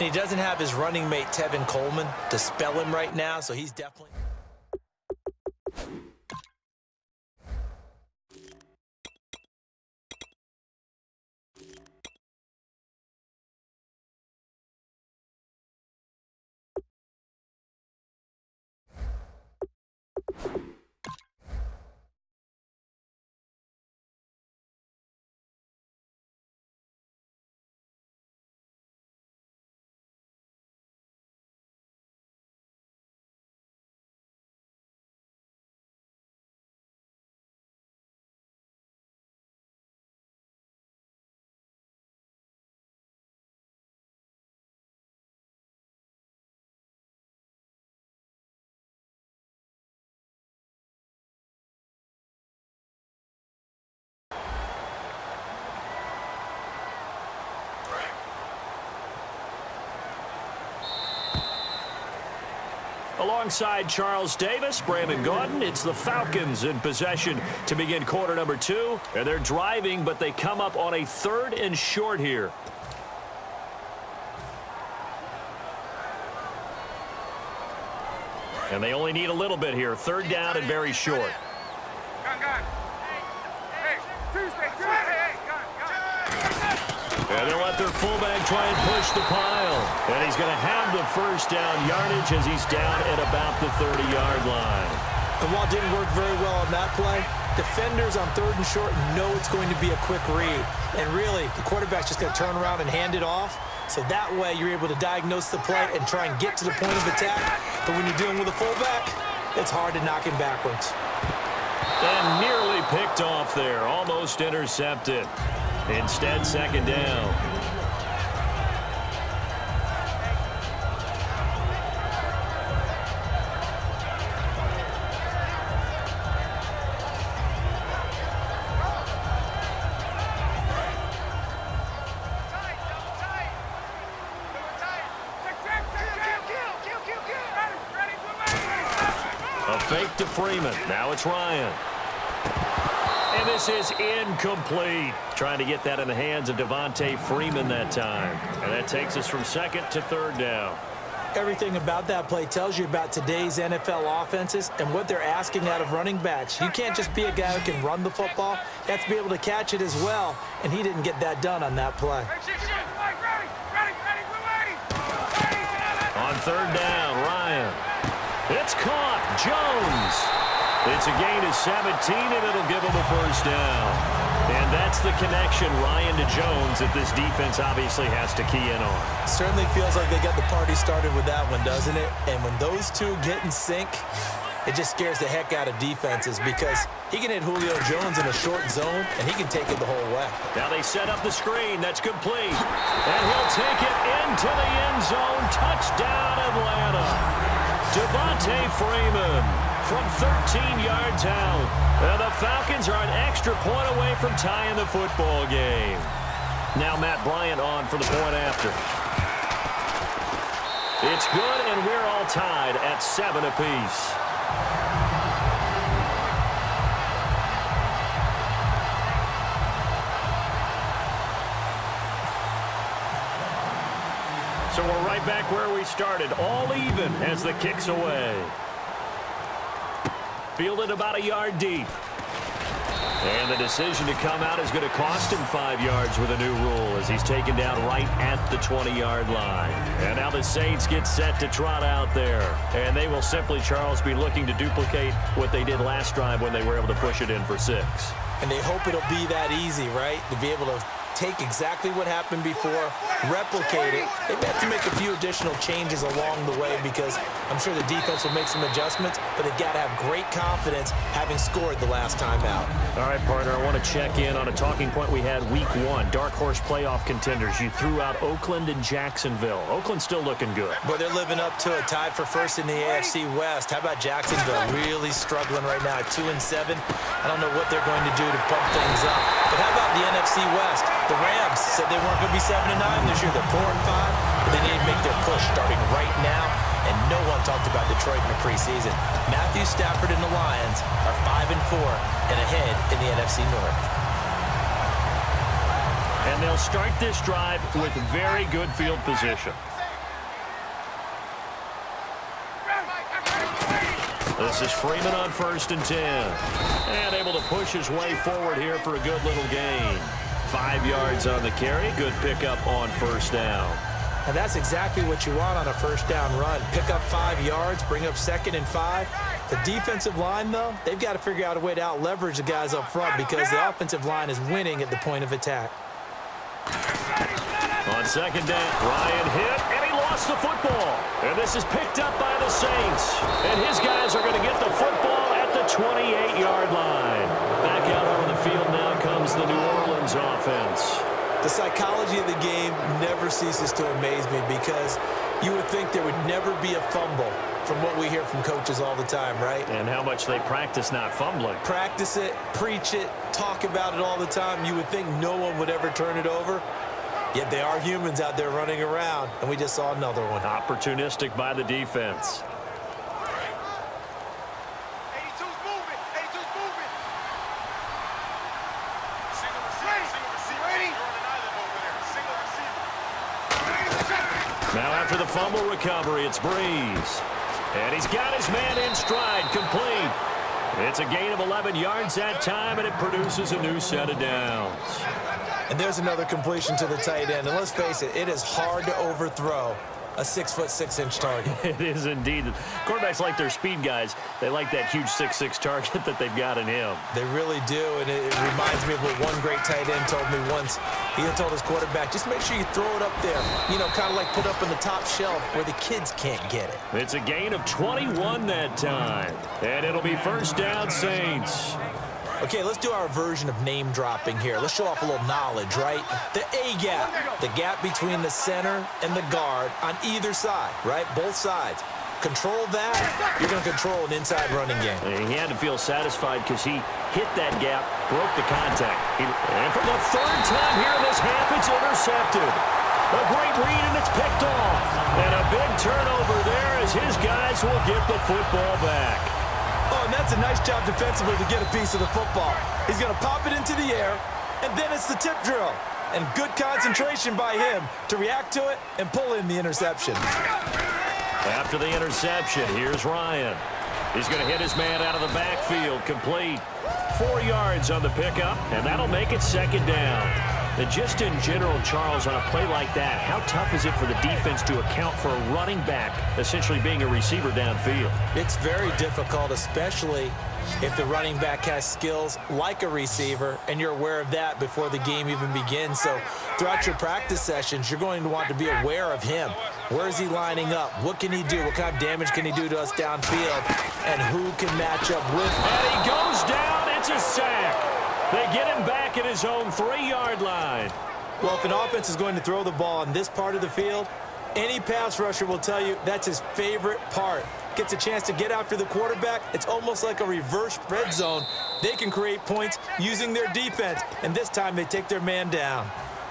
And he doesn't have his running mate, Tevin Coleman, to spell him right now, so he's definitely... Alongside Charles Davis, Brandon Gaudin, it's the Falcons in possession to begin quarter number 2. And they're driving, but they come up on a 3rd and short here. And they only need a little bit here. 3rd down and very short. And they'll let their fullback try and push the pile. And he's going to have the first down yardage as he's down at about the 30-yard line. And while it didn't work very well on that play, defenders on 3rd and short know it's going to be a quick read. And really, the quarterback's just going to turn around and hand it off. So that way, you're able to diagnose the play and try and get to the point of attack. But when you're dealing with a fullback, it's hard to knock him backwards. And nearly picked off there. Almost intercepted. Instead, 2nd down. A fake to Freeman. Now it's Ryan. And this is incomplete. Trying to get that in the hands of Devontae Freeman that time. And that takes us from 2nd to 3rd down. Everything about that play tells you about today's NFL offenses and what they're asking out of running backs. You can't just be a guy who can run the football. You have to be able to catch it as well. And he didn't get that done on that play. On 3rd down, Ryan. It's caught. Jones. It's a gain of 17, and it'll give him a first down. And that's the connection, Ryan to Jones, that this defense obviously has to key in on. Certainly feels like they got the party started with that one, doesn't it? And when those two get in sync, it just scares the heck out of defenses because he can hit Julio Jones in a short zone, and he can take it the whole way. Now they set up the screen. That's complete. And he'll take it into the end zone. Touchdown, Atlanta. Devontae Freeman from 13 yards out. And the Falcons are an extra point away from tying the football game. Now Matt Bryant on for the point after. It's good, and we're all tied at 7 apiece. So we're right back where we started, all even as the kick's away. Fielded about a yard deep. And the decision to come out is going to cost him 5 yards with a new rule as he's taken down right at the 20-yard line. And now the Saints get set to trot out there. And they will simply, Charles, be looking to duplicate what they did last drive when they were able to push it in for 6. And they hope it'll be that easy, right? To be able to take exactly what happened before, replicate it. They may have to make a few additional changes along the way because I'm sure the defense will make some adjustments, but they've got to have great confidence having scored the last time out. All right, partner, I want to check in on a talking point we had week 1. Dark horse playoff contenders. You threw out Oakland and Jacksonville. Oakland's still looking good. But they're living up to it, tied for first in the AFC West. How about Jacksonville? Really struggling right now at 2-7. I don't know what they're going to do to bump things up. But how about the NFC West? The Rams said they weren't going to be 7-9 this year. They're 4-5, but they need to make their push starting right now. And no one talked about Detroit in the preseason. Matthew Stafford and the Lions are 5-4 and ahead in the NFC North. And they'll start this drive with very good field position. This is Freeman on 1st and 10. And able to push his way forward here for a good little gain. 5 yards on the carry. Good pickup on 1st down. And that's exactly what you want on a 1st down run. Pick up 5 yards, bring up 2nd and 5. The defensive line, though, they've got to figure out a way to out-leverage the guys up front because the offensive line is winning at the point of attack. On 2nd down, Ryan hit, and he lost the football. And this is picked up by the Saints. And his guys are going to get the football at the 28-yard line. Back out on the field now comes the New Orleans offense. The psychology of the game never ceases to amaze me because you would think there would never be a fumble from what we hear from coaches all the time, right? And how much they practice not fumbling. Practice it, preach it, talk about it all the time. You would think no one would ever turn it over. Yet they are humans out there running around, and we just saw another one. Opportunistic by the defense. 82's moving. 82's moving. Single receiver. Ready? Single receiver. Now after the fumble recovery, it's Breeze. And he's got his man in stride, complete. It's a gain of 11 yards that time, and it produces a new set of downs. And there's another completion to the tight end. And let's face it, it is hard to overthrow a 6'6" target. It is indeed. Quarterbacks like their speed guys. They like that huge 6'6" target that they've got in him. They really do, and it reminds me of what one great tight end told me once. He had told his quarterback, just make sure you throw it up there, you know, kind of like put up on the top shelf where the kids can't get it. It's a gain of 21 that time, and it'll be 1st down Saints. Okay, let's do our version of name dropping here. Let's show off a little knowledge, right? The A-gap, the gap between the center and the guard on either side, right? Both sides. Control that, you're going to control an inside running game. And he had to feel satisfied because he hit that gap, broke the contact. And for the 3rd time here in this half, it's intercepted. A great read, and it's picked off. And a big turnover there as his guys will get the football back. Oh, and that's a nice job defensively to get a piece of the football. He's going to pop it into the air, and then it's the tip drill. And good concentration by him to react to it and pull in the interception. After the interception, here's Ryan. He's going to hit his man out of the backfield, complete. 4 yards on the pickup, and that'll make it 2nd down. And just in general, Charles, on a play like that, how tough is it for the defense to account for a running back essentially being a receiver downfield? It's very difficult, especially if the running back has skills like a receiver, and you're aware of that before the game even begins. So throughout your practice sessions, you're going to want to be aware of him. Where is he lining up? What can he do? What kind of damage can he do to us downfield? And who can match up with him? And he goes down. It's a sack. They get him back at his own 3-yard line. Well, if an offense is going to throw the ball on this part of the field, any pass rusher will tell you that's his favorite part. Gets a chance to get after the quarterback. It's almost like a reverse red zone. They can create points using their defense, and this time they take their man down.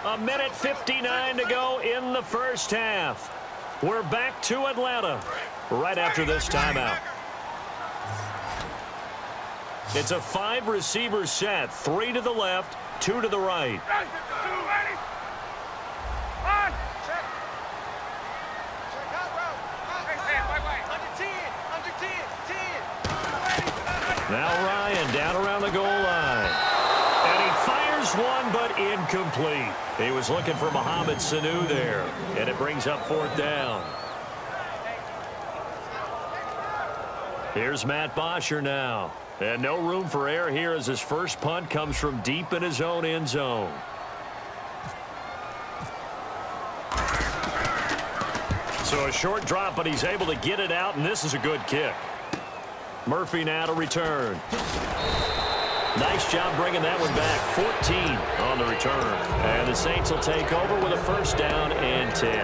1:59 to go in the 1st half. We're back to Atlanta right after this timeout. It's a 5-receiver set, 3 to the left, 2 to the right. Now Ryan down around the goal line. And he fires one, but incomplete. He was looking for Mohamed Sanu there. And it brings up 4th down. Here's Matt Bosher now. And no room for error here as his first punt comes from deep in his own end zone. So a short drop, but he's able to get it out, and this is a good kick. Murphy now to return. Nice job bringing that one back. 14 on the return. And the Saints will take over with a 1st down and 10.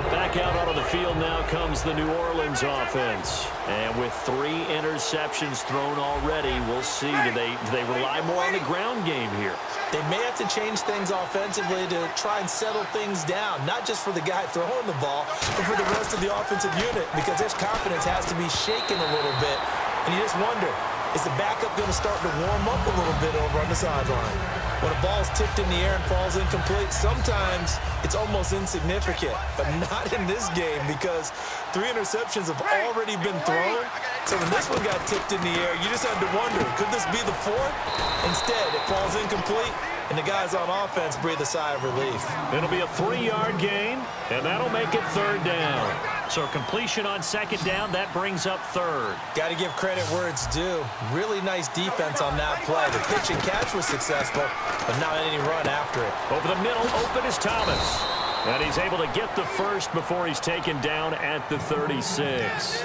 Back out onto the field now comes the New Orleans offense. And with 3 interceptions thrown already, we'll see. Do they rely more on the ground game here? They may have to change things offensively to try and settle things down, not just for the guy throwing the ball, but for the rest of the offensive unit, because his confidence has to be shaken a little bit. And you just wonder, is the backup going to start to warm up a little bit over on the sideline? When a ball's tipped in the air and falls incomplete, sometimes it's almost insignificant, but not in this game because 3 interceptions have already been thrown. So when this one got tipped in the air, you just had to wonder, could this be the 4th? Instead, it falls incomplete, and the guys on offense breathe a sigh of relief. It'll be a 3-yard gain, and that'll make it 3rd down. So completion on 2nd down, that brings up 3rd. Got to give credit where it's due. Really nice defense on that play. The pitch and catch was successful, but not any run after it. Over the middle, open is Thomas. And he's able to get the first before he's taken down at the 36.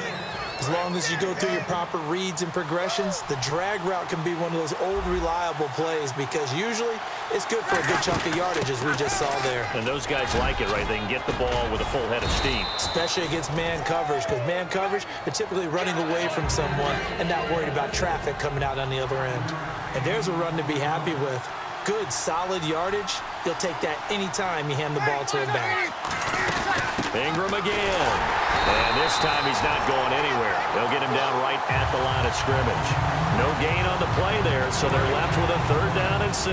As long as you go through your proper reads and progressions, the drag route can be one of those old reliable plays because usually it's good for a good chunk of yardage, as we just saw there. And those guys like it, right? They can get the ball with a full head of steam. Especially against man coverage, because man coverage, they're typically running away from someone and not worried about traffic coming out on the other end. And there's a run to be happy with. Good, solid yardage. You'll take that anytime you hand the ball to a back. Ingram again. And this time he's not going anywhere. They'll get him down right at the line of scrimmage. No gain on the play there, so they're left with a 3rd down and 6.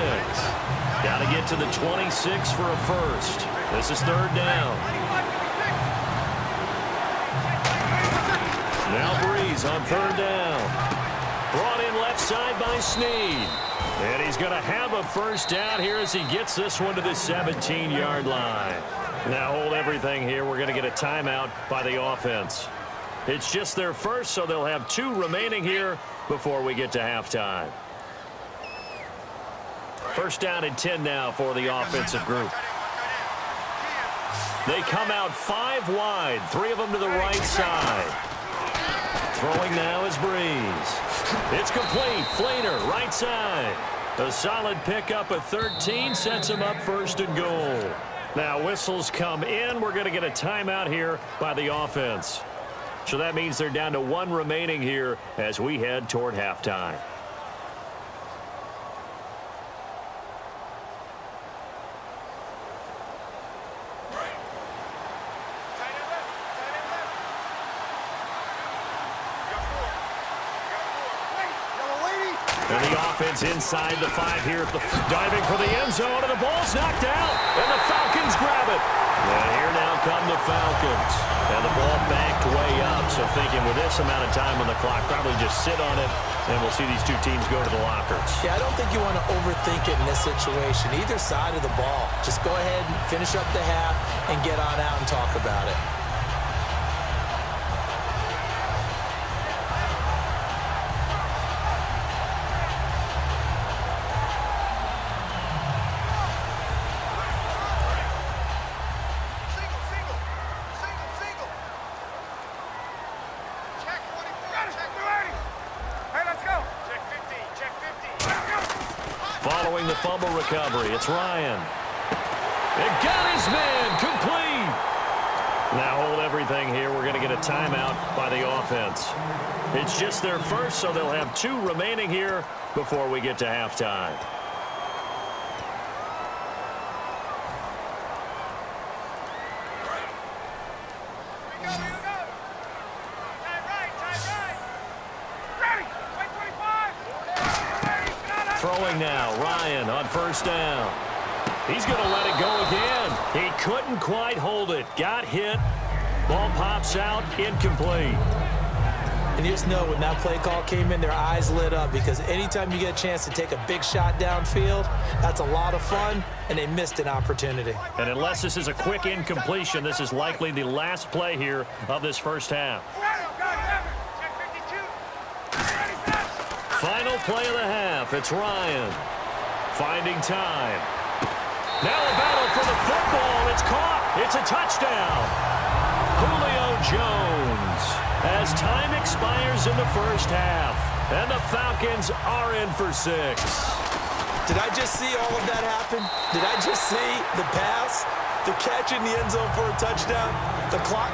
Got to get to the 26 for a first. This is 3rd down. Now Breeze on 3rd down. Brought in left side by Snead. And he's going to have a first down here as he gets this one to the 17-yard line. Now hold everything here. We're going to get a timeout by the offense. It's just their first, so they'll have 2 remaining here before we get to halftime. First down and 10 now for the offensive group. They come out 5 wide, 3 of them to the right side. Throwing now is Breeze. It's complete. Flainer, right side. A solid pickup at 13 sets him up 1st and goal. Now whistles come in. We're going to get a timeout here by the offense. So that means they're down to 1 remaining here as we head toward halftime. And the offense inside the 5 here. Diving for the end zone, and the ball's knocked out. And the Falcons grab it. And here now come the Falcons. And the ball backed way up. So thinking with this amount of time on the clock, probably just sit on it. And we'll see these 2 teams go to the lockers. Yeah, I don't think you want to overthink it in this situation. Either side of the ball. Just go ahead and finish up the half and get on out and talk about it. Following the fumble recovery, it's Ryan. It got his man complete. Now hold everything here. We're going to get a timeout by the offense. It's just their first, so they'll have 2 remaining here before we get to halftime. Throwing now, Ryan on 1st down. He's going to let it go again. He couldn't quite hold it. Got hit. Ball pops out, incomplete. And you just know when that play call came in, their eyes lit up because anytime you get a chance to take a big shot downfield, that's a lot of fun, and they missed an opportunity. And unless this is a quick incompletion, this is likely the last play here of this first half. Final play of the half. It's Ryan finding time. Now a battle for the football. It's caught. It's a touchdown. Julio Jones. As time expires in the first half, and the Falcons are in for 6. Did I just see all of that happen? Did I just see the pass, the catch in the end zone for a touchdown, the clock?